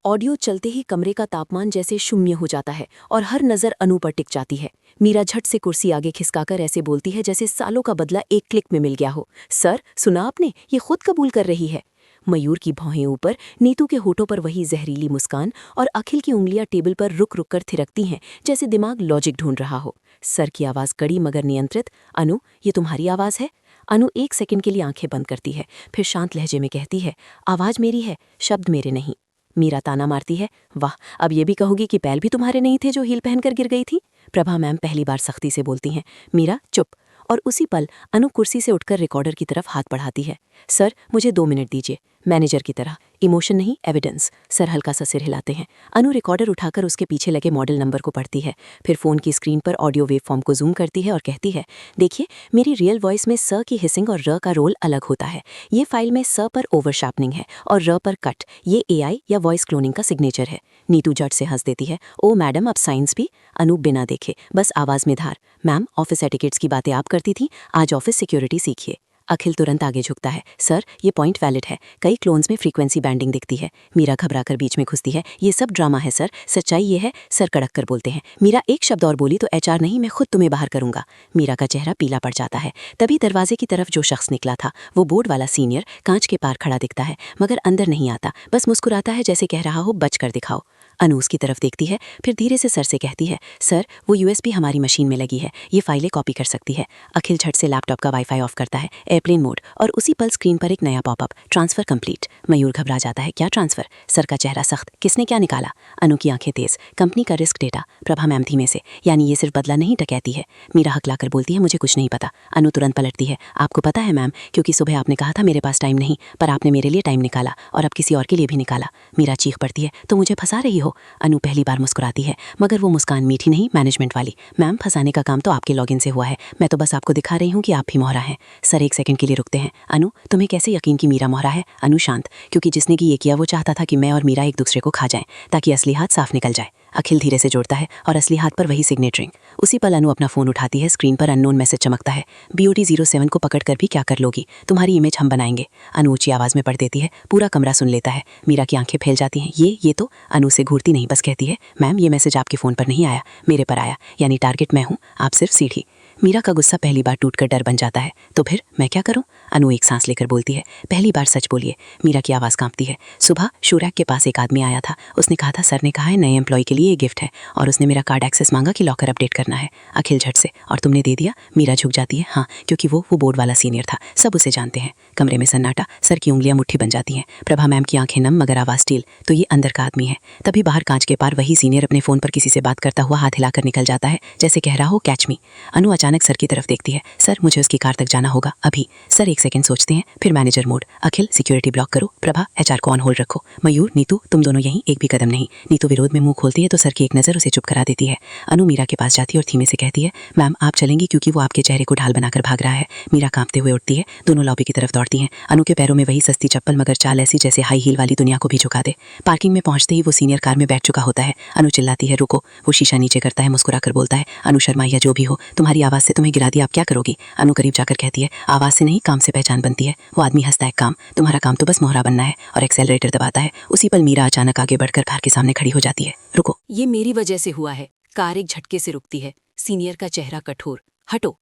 Audio चलते ही कमरे का तापमान जैसे शून्य हो जाता है और हर नज़र अनु पर टिक जाती है। मीरा झट से कुर्सी आगे खिसकाकर ऐसे बोलती है जैसे सालों का बदला एक क्लिक में मिल गया हो। सर, सुना आपने? ये खुद कबूल कर रही है। मयूर की भौहें ऊपर, नीतू के होठों पर वही जहरीली मुस्कान और अखिल की उंगलियां टेबल पर रुक रुक कर थिरकती हैं जैसे दिमाग लॉजिक ढूंढ रहा हो। सर की आवाज़ कड़ी मगर नियंत्रित। अनु, ये तुम्हारी आवाज़ है? अनु एक सेकंड के लिए आंखें बंद करती है, फिर शांत लहजे में कहती है, आवाज़ मेरी है, शब्द मेरे नहीं। मीरा ताना मारती है, वाह, अब ये भी कहोगी कि पैर भी तुम्हारे नहीं थे जो हील पहनकर गिर गई थी? प्रभा मैम पहली बार सख्ती से बोलती हैं। मीरा चुप। और उसी पल अनु कुर्सी से उठकर रिकॉर्डर की तरफ हाथ बढ़ाती है। सर, मुझे 2 मिनट दीजिए। मैनेजर की तरह, इमोशन नहीं, एविडेंस। सर हल्का सा सिर हिलाते हैं। अनु रिकॉर्डर उठाकर उसके पीछे लगे मॉडल नंबर को पढ़ती है, फिर फ़ोन की स्क्रीन पर ऑडियो वेव फॉर्म को जूम करती है और कहती है, देखिए, मेरी रियल वॉइस में स की हिसिंग और र का रोल अलग होता है। ये फाइल में स पर ओवर शार्पनिंग है और र पर कट। ये एआई या वॉइस क्लोनिंग का सिग्नेचर है। नीतू जट से हंस देती है। ओ मैडम, अब साइंस भी? अनु बिना देखे, बस आवाज़ में धार। मैम, ऑफिस एटिकेट्स की बातें आप करती थी, आज ऑफिस सिक्योरिटी सीखिए। अखिल तुरंत आगे झुकता है। सर, ये पॉइंट वैलिड है, कई क्लोन्स में फ्रीक्वेंसी बैंडिंग दिखती है। मीरा घबराकर बीच में घुसती है। ये सब ड्रामा है सर, सच्चाई ये है। सर कड़क कर बोलते हैं। मीरा एक शब्द और बोली तो एचआर नहीं, मैं खुद तुम्हें बाहर करूंगा। मीरा का चेहरा पीला पड़ जाता है। तभी दरवाजे की तरफ जो शख्स निकला था, वो बोर्ड वाला सीनियर, कांच के पार खड़ा दिखता है, मगर अंदर नहीं आता, बस मुस्कुराता है जैसे कह रहा हो, बच कर दिखाओ। अनु उसकी तरफ देखती है, फिर धीरे से सर से कहती है, सर, वो यूएसबी हमारी मशीन में लगी है, ये फाइलें कॉपी कर सकती है। अखिल झट से लैपटॉप का वाईफाई ऑफ करता है, एयरप्लेन मोड, और उसी पल स्क्रीन पर एक नया पॉपअप, ट्रांसफर कंप्लीट। मयूर घबरा जाता है। क्या ट्रांसफर? सर का चेहरा सख्त। किसने क्या निकाला? अनु की आंखें तेज। कंपनी का रिस्क डेटा। प्रभा मैम धीमे से, यानी ये सिर्फ बदला नहीं, टकैती है। मीरा हकलाकर बोलती है, मुझे कुछ नहीं पता। अनु तुरंत पलटती है। आपको पता है मैम, क्योंकि सुबह आपने कहा था मेरे पास टाइम नहीं, पर आपने मेरे लिए टाइम निकाला और अब किसी और के लिए भी निकाला। मीरा चीख पड़ती है, तो मुझे फंसा रही हो? अनु पहली बार मुस्कुराती है, मगर वो मुस्कान मीठी नहीं, मैनेजमेंट वाली। मैम, फंसाने का काम तो आपके लॉगिन से हुआ है, मैं तो बस आपको दिखा रही हूँ कि आप भी मोहरा हैं। सर एक सेकंड के लिए रुकते हैं। अनु, तुम्हें कैसे यकीन कि मीरा मोहरा है? अनु शांत, क्योंकि जिसने कि ये किया वो चाहता था कि मैं और मीरा एक दूसरे को खा जाएं, ताकि असली हाथ साफ निकल जाए। अखिल धीरे से जोड़ता है, और असली हाथ पर वही सिग्नेचरिंग। उसी पल अनु अपना फोन उठाती है, स्क्रीन पर अननोन मैसेज चमकता है। BOT 07 को पकड़कर भी क्या कर लोगी? तुम्हारी इमेज हम बनाएंगे। अनु ऊंची आवाज में पढ़ देती है, पूरा कमरा सुन लेता है। मीरा की आंखें फैल जाती हैं। ये तो? अनु से घूरती नहीं, बस कहती है, मैम, ये मैसेज आपके फ़ोन पर नहीं आया, मेरे पर आया, यानी टारगेट मैं हूँ, आप सिर्फ सीढ़ी। मीरा का गुस्सा पहली बार टूटकर डर बन जाता है। तो फिर मैं क्या करूं? अनु एक सांस लेकर बोलती है, पहली बार सच बोलिए। मीरा की आवाज़ कांपती है। सुबह शूरैक के पास एक आदमी आया था, उसने कहा था सर ने कहा है नए एम्प्लॉय के लिए ये गिफ्ट है, और उसने मेरा कार्ड एक्सेस मांगा कि लॉकर अपडेट करना है। अखिल झट से, और तुमने दे दिया? मीरा झुक जाती है। हाँ, क्योंकि वो बोर्ड वाला सीनियर था, सब उसे जानते हैं। कमरे में सन्नाटा, सर की उंगलियां मुट्ठी बन जाती हैं। प्रभा मैम की आंखें नम मगर आवाज़ स्टील, तो ये अंदर का आदमी है। तभी बाहर कांच के पार वही सीनियर अपने फ़ोन पर किसी से बात करता हुआ हाथ हिलाकर निकल जाता है, जैसे कह रहा हो, कैच मी। अनु अचानक सर की तरफ देखती है। सर, मुझे उसकी कार तक जाना होगा, अभी। सर एक सेकंड सोचते हैं, फिर मैनेजर मोड। अखिल, सिक्योरिटी ब्लॉक करो। प्रभा, एचआर को ऑन होल्ड रखो। मयूर, नीतू, तुम दोनों यहीं, एक भी कदम नहीं। नीतू विरोध में मुंह खोलती है तो सर की एक नज़र उसे चुप करा देती है। अनु मीरा के पास जाती है और धीमे से कहती है, मैम, आप चलेंगी क्योंकि वो आपके चेहरे को ढाल बनाकर भाग रहा है। मीरा कांपते हुए उठती है, दोनों लॉबी की तरफ दौड़ती हैं। अनु के पैरों में वही सस्ती चप्पल, मगर चाल ऐसी जैसे हाई हील वाली दुनिया को भी झुका दे। पार्किंग में पहुंचते ही वो सीनियर कार में बैठ चुका होता है। अनु चिल्लाती है, रुको। वो शीशा नीचे करता है, मुस्कुरा कर बोलता है, अनु शर्मा या जो भी हो, तुम्हारी आवाज़ से तुम्हें गिरा दिया, आप क्या करोगी? अनु करीब जाकर कहती है, आवाज़ से नहीं, काम से पहचान बनती है। वो आदमी हंसता है, काम? तुम्हारा काम तो बस मोहरा बनना है, और एक्सेलरेटर दबाता है। उसी पल मीरा अचानक आगे बढ़कर कार के सामने खड़ी हो जाती है। रुको। ये मेरी वजह से हुआ है। कार एक झटके से रुकती है। सीनियर का चेहरा कठोर। हटो।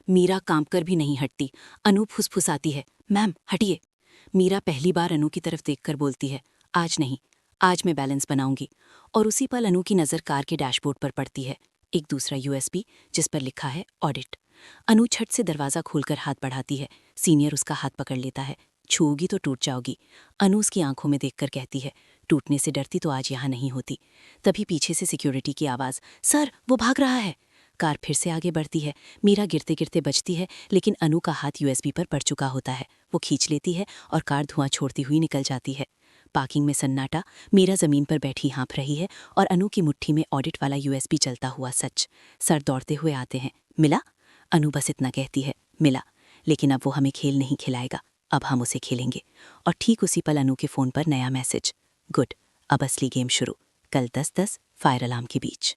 मीरा कांपकर भी नहीं हटती। अनु फुसफुसाती है, मैम हटिए। मीरा पहली बार अनु की तरफ देखकर बोलती है, आज नहीं, आज मैं बैलेंस बनाऊंगी। और उसी पल अनु की नज़र कार के डैशबोर्ड पर पड़ती है, एक दूसरा USB जिस पर लिखा है ऑडिट। अनु छट से दरवाज़ा खोलकर हाथ बढ़ाती है। सीनियर उसका हाथ पकड़ लेता है। छूओगी तो टूट जाओगी। अनु उसकी आंखों में देखकर कहती है, टूटने से डरती तो आज यहाँ नहीं होती। तभी पीछे से सिक्योरिटी की आवाज़, सर, वो भाग रहा है। कार फिर से आगे बढ़ती है। मीरा गिरते गिरते बचती है, लेकिन अनु का हाथ USB पर पड़ चुका होता है। वो खींच लेती है और कार धुआं छोड़ती हुई निकल जाती है। पार्किंग में सन्नाटा। मीरा जमीन पर बैठी हाँफ रही है और अनु की मुट्ठी में ऑडिट वाला USB चलता हुआ सच। सर दौड़ते हुए आते हैं। मिला? अनु बस इतना कहती है, मिला। लेकिन अब वो हमें खेल नहीं खिलाएगा, अब हम उसे खेलेंगे। और ठीक उसी पल अनु के फ़ोन पर नया मैसेज, गुड, अब असली गेम शुरू। कल 10:10 फायर अलार्म के बीच।